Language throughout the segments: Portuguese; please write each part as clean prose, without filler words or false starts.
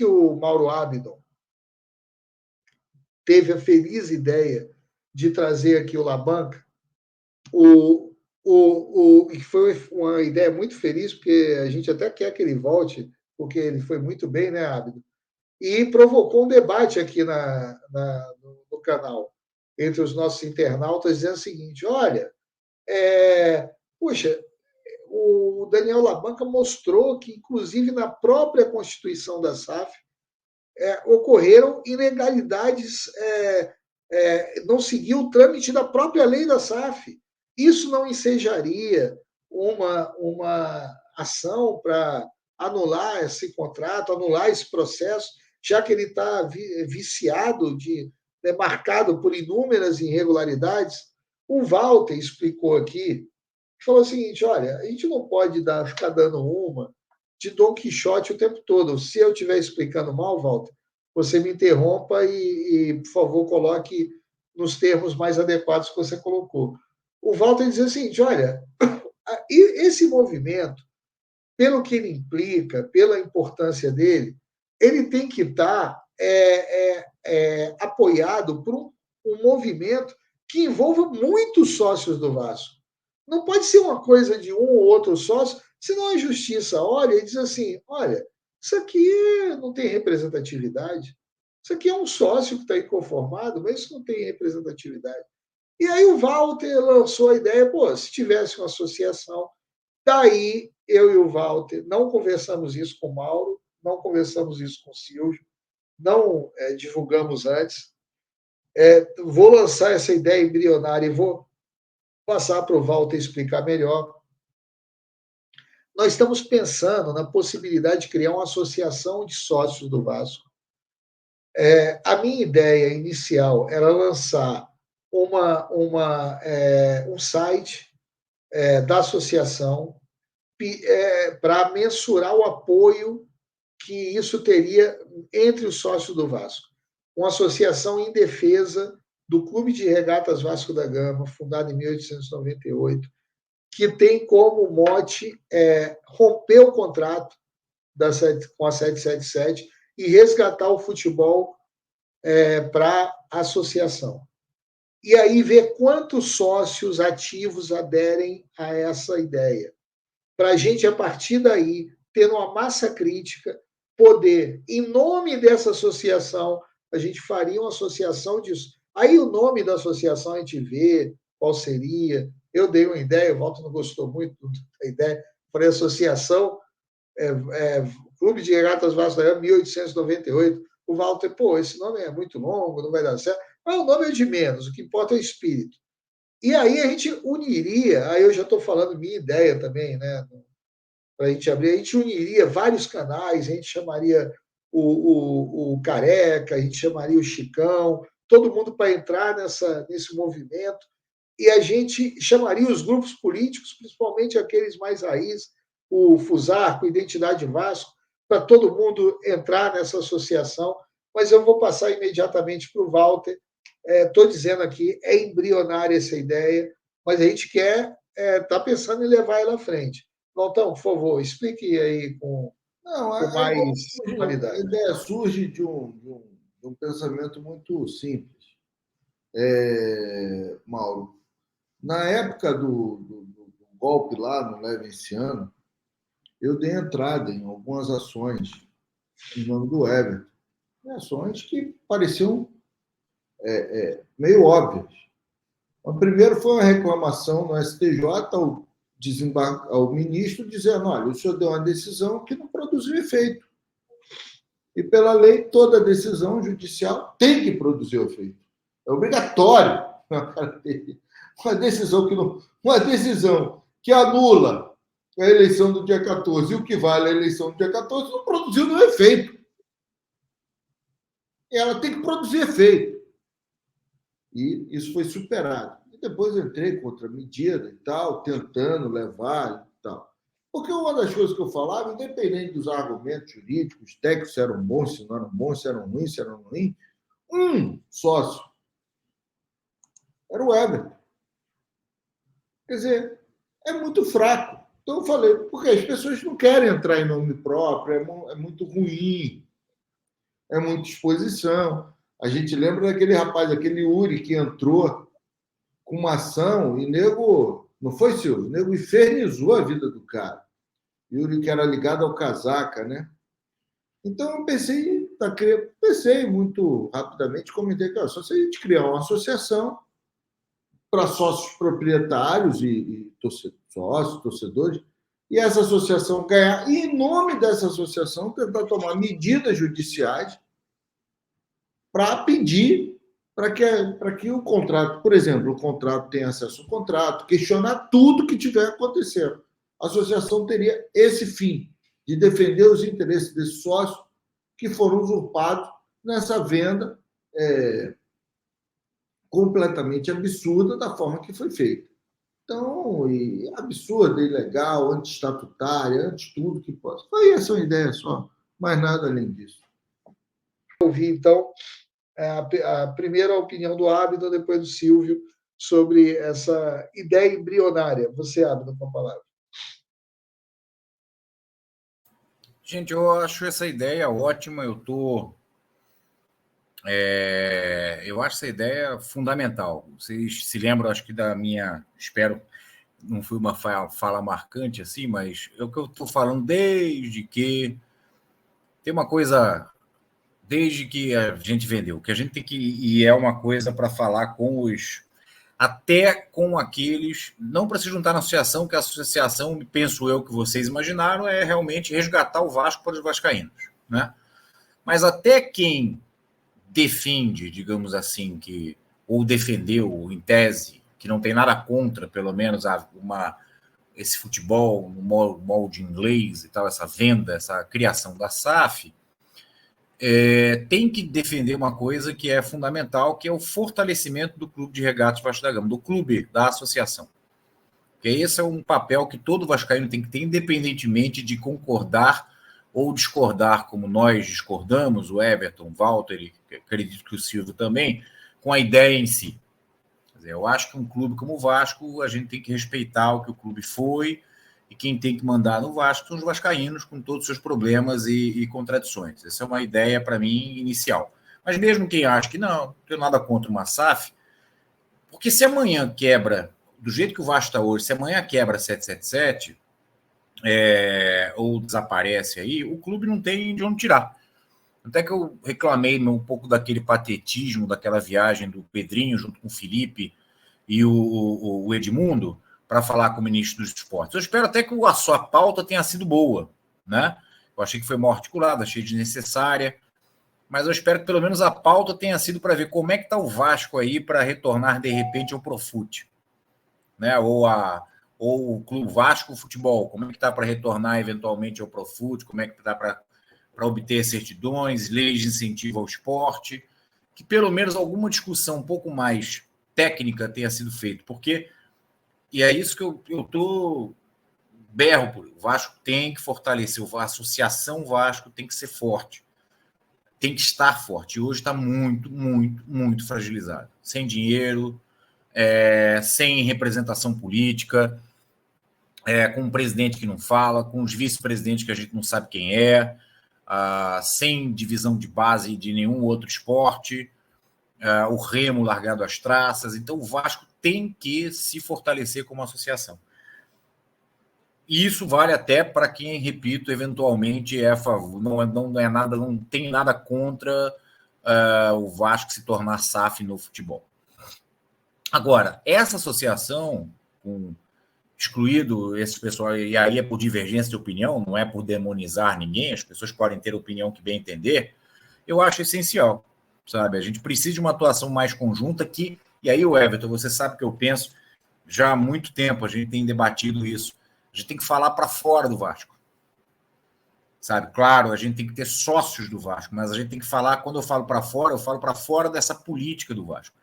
que o Mauro Abidon teve a feliz ideia de trazer aqui o Labanca, e foi uma ideia muito feliz, porque a gente até quer que ele volte, porque ele foi muito bem, né, Abidon? E provocou um debate aqui no canal, entre os nossos internautas, dizendo o seguinte: olha, puxa, o Daniel Labanca mostrou que, inclusive, na própria Constituição da SAF, ocorreram ilegalidades, não seguiu o trâmite da própria lei da SAF. Isso não ensejaria uma ação para anular esse contrato, anular esse processo, já que ele está viciado, marcado por inúmeras irregularidades? O Walter explicou aqui, falou o seguinte: olha, a gente não pode ficar dando uma de Dom Quixote o tempo todo. Se eu estiver explicando mal, Walter, você me interrompa por favor, coloque nos termos mais adequados que você colocou. O Walter dizia o seguinte: olha, esse movimento, pelo que ele implica, pela importância dele, ele tem que estar apoiado por um movimento que envolva muitos sócios do Vasco. Não pode ser uma coisa de um ou outro sócio, senão a justiça olha e diz assim: olha, isso aqui não tem representatividade. Isso aqui é um sócio que está inconformado, mas isso não tem representatividade. E aí o Walter lançou a ideia: se tivesse uma associação. Daí eu e o Walter não conversamos isso com o Mauro, não conversamos isso com o Silvio, não divulgamos antes. Vou lançar essa ideia embrionária e vou passar para o Walter explicar melhor. Nós estamos pensando na possibilidade de criar uma associação de sócios do Vasco. A minha ideia inicial era lançar um site da associação para mensurar o apoio que isso teria entre os sócios do Vasco. Uma associação em defesa do Clube de Regatas Vasco da Gama, fundado em 1898, que tem como mote romper o contrato com a 777 e resgatar o futebol para a associação. E aí ver quantos sócios ativos aderem a essa ideia. Para a gente, a partir daí, ter uma massa crítica, poder, em nome dessa associação, a gente faria uma associação disso. Aí o nome da associação a gente vê qual seria. Eu dei uma ideia, o Walter não gostou muito da ideia. Falei: Associação Clube de Regatas Vasco da Gama, 1898. O Walter: esse nome é muito longo, não vai dar certo. Mas o nome é de menos, o que importa é o espírito. E aí a gente uniria, aí eu já estou falando minha ideia também, né? Para a gente abrir, a gente uniria vários canais, a gente chamaria o Careca, a gente chamaria o Chicão, todo mundo para entrar nesse movimento, e a gente chamaria os grupos políticos, principalmente aqueles mais raiz, o Fusarco, Identidade Vasco, para todo mundo entrar nessa associação. Mas eu vou passar imediatamente para o Walter. Estou dizendo aqui, é embrionária essa ideia, mas a gente está pensando em levar ela à frente. Valtão, por favor, explique aí com mais qualidade. A ideia surge de um pensamento muito simples. Mauro, na época do golpe lá no Levenciano, eu dei entrada em algumas ações em nome do Everton. Ações que pareciam meio óbvias. O primeiro foi uma reclamação no STJ ao ministro, dizendo: olha, o senhor deu uma decisão que não produziu efeito. E, pela lei, toda decisão judicial tem que produzir efeito. É obrigatório. Uma decisão que anula a eleição do dia 14 e o que vale a eleição do dia 14 não produziu nenhum efeito. Ela tem que produzir efeito. E isso foi superado. E depois entrei contra a medida e tal, tentando levar e tal. Porque uma das coisas que eu falava, independente dos argumentos jurídicos, técnicos, se eram bons, se não eram bons, se eram ruins, um sócio era o Everton. Quer dizer, é muito fraco. Então eu falei, porque as pessoas não querem entrar em nome próprio, é muito ruim. é muita exposição. A gente lembra daquele rapaz, aquele Uri, que entrou com uma ação e nego, não foi, Silvio? O nego infernizou a vida do cara. Yuri, que era ligado ao Casaca, né? Então, eu pensei muito rapidamente, comentei que só se a gente criar uma associação para sócios proprietários e sócios, torcedores, e essa associação ganhar, e em nome dessa associação, tentar tomar medidas judiciais para pedir para que o contrato, por exemplo, o contrato tenha acesso ao contrato, questionar tudo que tiver acontecendo. A associação teria esse fim, de defender os interesses desses sócios que foram usurpados nessa venda completamente absurda da forma que foi feita. Então, absurda, ilegal, anti-estatutária, anti-tudo que possa. Foi essa uma ideia só, mais nada além disso. Ouvi, então, a primeira opinião do Abdo, depois do Silvio, sobre essa ideia embrionária. Você, Abdo, com a palavra. Gente, eu acho essa ideia ótima. Eu acho essa ideia fundamental. Vocês se lembram, acho que da minha... Espero não foi uma fala marcante assim, mas é o que eu estou falando desde que... Tem uma coisa... Desde que a gente vendeu, que a gente tem que... E é uma coisa para falar com os... Até com aqueles... Não para se juntar na associação, que a associação, penso eu, que vocês imaginaram, é realmente resgatar o Vasco para os vascaínos, né? Mas até quem defende, digamos assim, ou defendeu, em tese, que não tem nada contra, pelo menos, esse futebol no molde inglês e tal, essa venda, essa criação da SAF, tem que defender uma coisa que é fundamental, que é o fortalecimento do Clube de Regatas Vasco da Gama, do clube, da associação. Porque esse é um papel que todo vascaíno tem que ter, independentemente de concordar ou discordar, como nós discordamos, o Everton, o Walter, e acredito que o Silvio também, com a ideia em si. Quer dizer, eu acho que um clube como o Vasco, a gente tem que respeitar o que o clube foi, e quem tem que mandar no Vasco são os vascaínos, com todos os seus problemas e contradições. Essa é uma ideia, para mim, inicial. Mas mesmo quem acha que não tenho nada contra uma SAF, porque se amanhã quebra, do jeito que o Vasco está hoje, se amanhã quebra 777, ou desaparece aí, o clube não tem de onde tirar. Até que eu reclamei um pouco daquele patetismo, daquela viagem do Pedrinho junto com o Felipe e o Edmundo para falar com o ministro dos Esportes. Eu espero até que a sua pauta tenha sido boa, né? Eu achei que foi mal articulada, achei desnecessária, mas eu espero que pelo menos a pauta tenha sido para ver como é que está o Vasco aí para retornar de repente ao Profute, né? Ou o Clube Vasco Futebol, como é que está para retornar eventualmente ao Profute, como é que está para obter certidões, leis de incentivo ao esporte, que pelo menos alguma discussão um pouco mais técnica tenha sido feita, porque, e é isso que eu berro por, o Vasco tem que fortalecer, a associação Vasco tem que ser forte, tem que estar forte, e hoje está muito, muito, muito fragilizado, sem dinheiro, sem representação política, com um presidente que não fala, com os vice-presidentes que a gente não sabe quem é, sem divisão de base de nenhum outro esporte, o Remo largado às traças. Então, o Vasco tem que se fortalecer como associação. E isso vale até para quem, repito, eventualmente é a favor, não é nada, não tem nada contra o Vasco se tornar SAF no futebol. Agora, essa associação, excluído esse pessoal, e aí é por divergência de opinião, não é por demonizar ninguém, as pessoas podem ter a opinião que bem entender, eu acho essencial, sabe? A gente precisa de uma atuação mais conjunta que, e aí, o Everton, você sabe que eu penso já há muito tempo, a gente tem debatido isso, a gente tem que falar para fora do Vasco, sabe? Claro, a gente tem que ter sócios do Vasco, mas a gente tem que falar, quando eu falo para fora, eu falo para fora dessa política do Vasco,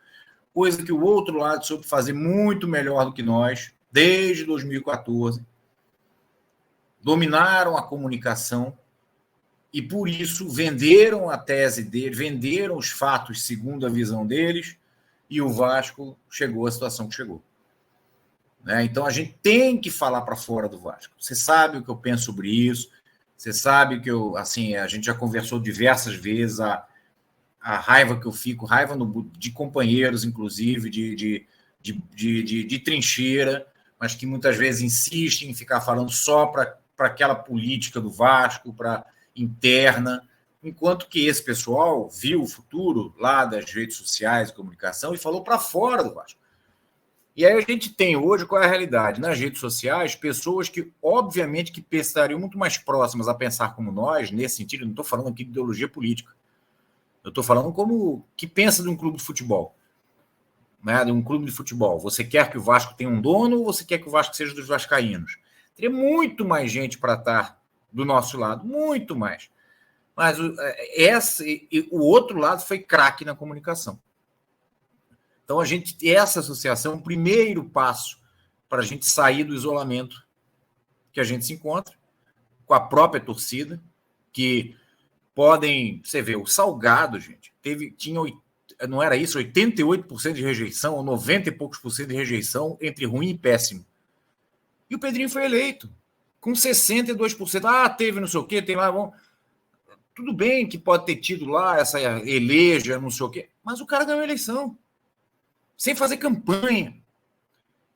coisa que o outro lado soube fazer muito melhor do que nós, desde 2014, dominaram a comunicação e, por isso, venderam a tese deles, venderam os fatos segundo a visão deles, e o Vasco chegou à situação que chegou. Né? Então, a gente tem que falar para fora do Vasco. Você sabe o que eu penso sobre isso, Você sabe que eu, assim, a gente já conversou diversas vezes a raiva que eu fico, raiva de companheiros, inclusive, de trincheira, mas que muitas vezes insistem em ficar falando só para aquela política do Vasco, para interna, enquanto que esse pessoal viu o futuro lá das redes sociais e comunicação e falou para fora do Vasco. E aí a gente tem hoje, qual é a realidade? Nas redes sociais, pessoas que, obviamente, que estariam muito mais próximas a pensar como nós, nesse sentido, eu não estou falando aqui de ideologia política, eu estou falando como que pensa de um clube de futebol. Né, de um clube de futebol. Você quer que o Vasco tenha um dono ou você quer que o Vasco seja dos vascaínos? Teria muito mais gente para estar do nosso lado, muito mais. Mas o outro lado foi craque na comunicação. Então, essa associação é o primeiro passo para a gente sair do isolamento que a gente se encontra, com a própria torcida, que podem... Você vê, o Salgado, gente, tinha, não era isso, 88% de rejeição, ou 90 e poucos por cento de rejeição entre ruim e péssimo. E o Pedrinho foi eleito, com 62%. Ah, teve não sei o quê, tem lá... Bom, tudo bem que pode ter tido lá essa eleja, não sei o quê, mas o cara ganhou a eleição, sem fazer campanha,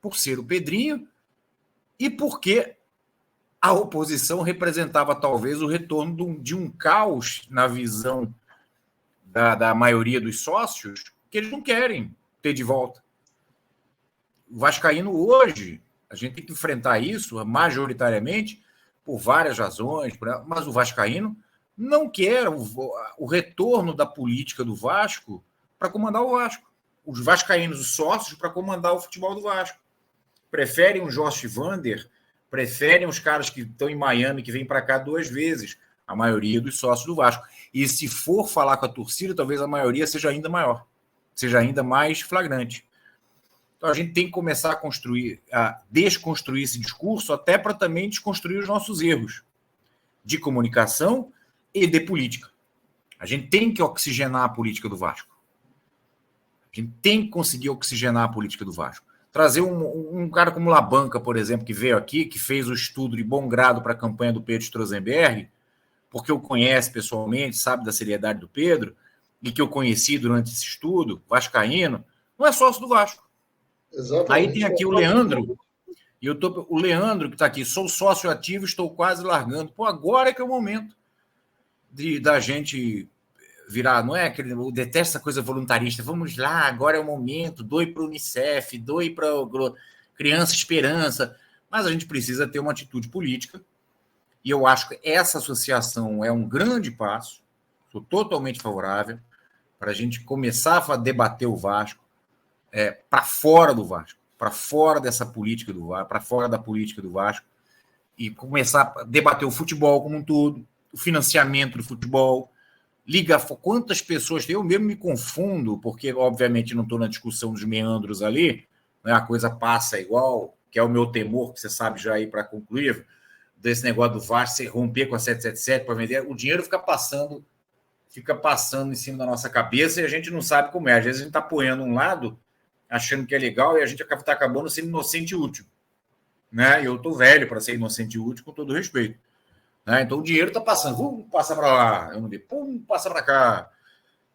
por ser o Pedrinho e porque a oposição representava talvez o retorno de um caos na visão da maioria dos sócios que eles não querem ter de volta. O vascaíno hoje, a gente tem que enfrentar isso majoritariamente por várias razões, mas o vascaíno não quer o retorno da política do Vasco para comandar o Vasco. Os vascaínos, os sócios, para comandar o futebol do Vasco. Preferem o Josh Vander, preferem os caras que estão em Miami, que vêm para cá 2 vezes, a maioria dos sócios do Vasco. E se for falar com a torcida, talvez a maioria seja ainda maior, seja ainda mais flagrante. Então a gente tem que começar a desconstruir esse discurso, até para também desconstruir os nossos erros de comunicação e de política. A gente tem que oxigenar a política do Vasco. A gente tem que conseguir oxigenar a política do Vasco. Trazer um cara como Labanca, por exemplo, que veio aqui, que fez o estudo de bom grado para a campanha do Pedro Strozenberg, porque o conhece pessoalmente, sabe da seriedade do Pedro, e que eu conheci durante esse estudo, vascaíno, não é sócio do Vasco. Exatamente. Aí tem aqui o Leandro, o Leandro que está aqui, sou sócio ativo, estou quase largando. Pô, agora é que é o momento da gente virar, não é aquele, eu detesto essa coisa voluntarista, vamos lá, agora é o momento, doe para o Unicef, doe para Criança Esperança, mas a gente precisa ter uma atitude política, e eu acho que essa associação é um grande passo, sou totalmente favorável, para a gente começar a debater o Vasco para fora do Vasco, para fora dessa política do Vasco, para fora da política do Vasco, e começar a debater o futebol como um todo, o financiamento do futebol, quantas pessoas tem, eu mesmo me confundo, porque obviamente não estou na discussão dos meandros ali, né, a coisa passa igual, que é o meu temor, que você sabe já aí para concluir, desse negócio do Vasco, você romper com a 777 para vender, o dinheiro fica passando em cima da nossa cabeça e a gente não sabe como é. Às vezes a gente está apoiando um lado, achando que é legal, e a gente está acabando sendo inocente e útil. Né? Eu estou velho para ser inocente e útil, com todo respeito. Né? Então o dinheiro está passando, passa para lá, passa para cá.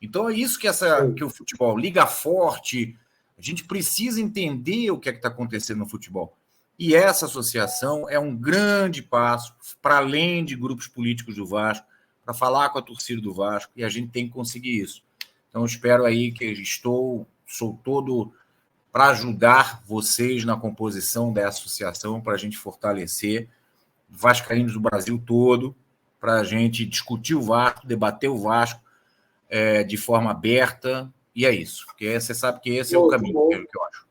Então é isso que o futebol liga forte. A gente precisa entender o que é que está acontecendo no futebol. E essa associação é um grande passo para além de grupos políticos do Vasco, para falar com a torcida do Vasco, e a gente tem que conseguir isso. Então, espero aí que sou todo para ajudar vocês na composição dessa associação, para a gente fortalecer vascaínos do Brasil todo, para a gente discutir o Vasco, debater o Vasco de forma aberta, e é isso. Porque você sabe que esse é o caminho, que eu acho.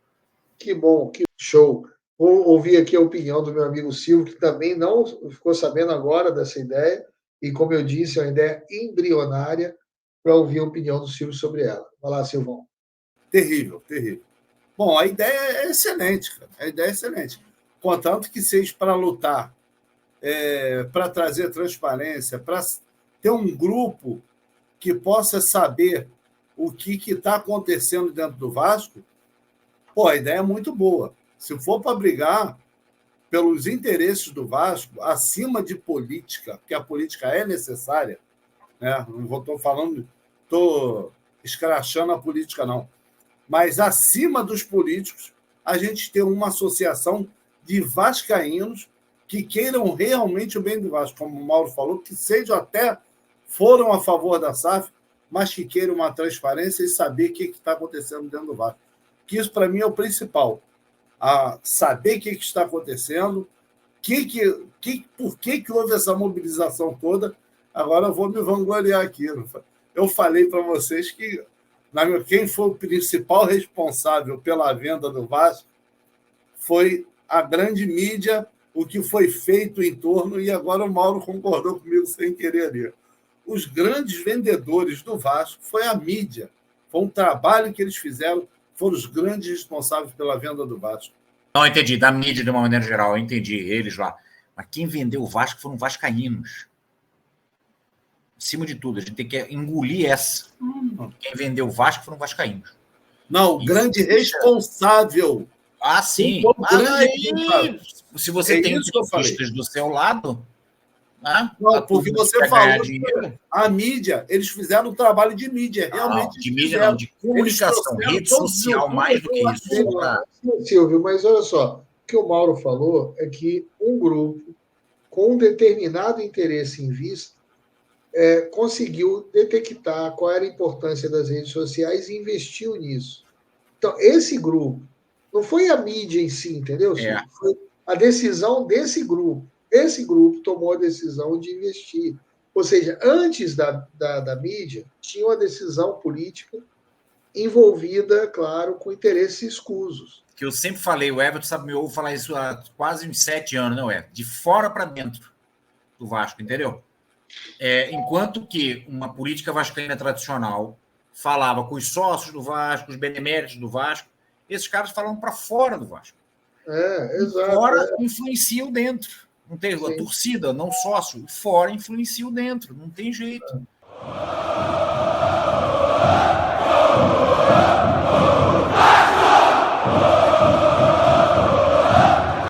Que bom, que show. Vou ouvir aqui a opinião do meu amigo Silvio, que também não ficou sabendo agora dessa ideia, e como eu disse, é uma ideia embrionária, para ouvir a opinião do Silvio sobre ela. Vai lá, Silvão. Terrível, terrível. Bom, a ideia é excelente, cara. A ideia é excelente. Contanto que seja para lutar, para trazer transparência, para ter um grupo que possa saber o que está acontecendo dentro do Vasco, pô, a ideia é muito boa. Se for para brigar, pelos interesses do Vasco, acima de política, porque a política é necessária, né? Não estou escrachando a política, não. Mas acima dos políticos, a gente ter uma associação de vascaínos que queiram realmente o bem do Vasco, como o Mauro falou, que sejam até foram a favor da SAF, mas que queiram uma transparência e saber o que está acontecendo dentro do Vasco. Que isso, para mim, é o principal. Saber o que está acontecendo, por que houve essa mobilização toda. Agora eu vou me vangloriar aqui. Eu falei para vocês que quem foi o principal responsável pela venda do Vasco foi a grande mídia, o que foi feito em torno, e agora o Mauro concordou comigo sem querer ali. Os grandes vendedores do Vasco foi a mídia. Foi um trabalho que eles fizeram, foram os grandes responsáveis pela venda do Vasco. Não, entendi. Da mídia, de uma maneira geral, eu entendi. Eles lá. Mas quem vendeu o Vasco foram vascaínos. Acima de tudo, a gente tem que engolir essa. Quem vendeu o Vasco foram vascaínos. Não, o grande responsável. Ah, sim. Se você tem pistas do seu lado... Não, porque você falou que a mídia, eles fizeram um trabalho de mídia, realmente. De mídia não, de comunicação, rede social, mais do que isso. Silvio, mas olha só, o que o Mauro falou é que um grupo com um determinado interesse em vista conseguiu detectar qual era a importância das redes sociais e investiu nisso. Então, esse grupo, não foi a mídia em si, entendeu? Foi a decisão desse grupo. Esse grupo tomou a decisão de investir. Ou seja, antes da mídia, tinha uma decisão política envolvida, claro, com interesses escusos. Que eu sempre falei, o Everton sabe, me ouve falar isso há quase uns 7 anos, não é? De fora para dentro do Vasco, entendeu? Enquanto que uma política vascaína tradicional falava com os sócios do Vasco, os beneméritos do Vasco, esses caras falavam para fora do Vasco. Exato. Fora influenciam dentro. Não tem a torcida, não sócio, fora influencia o dentro, não tem jeito.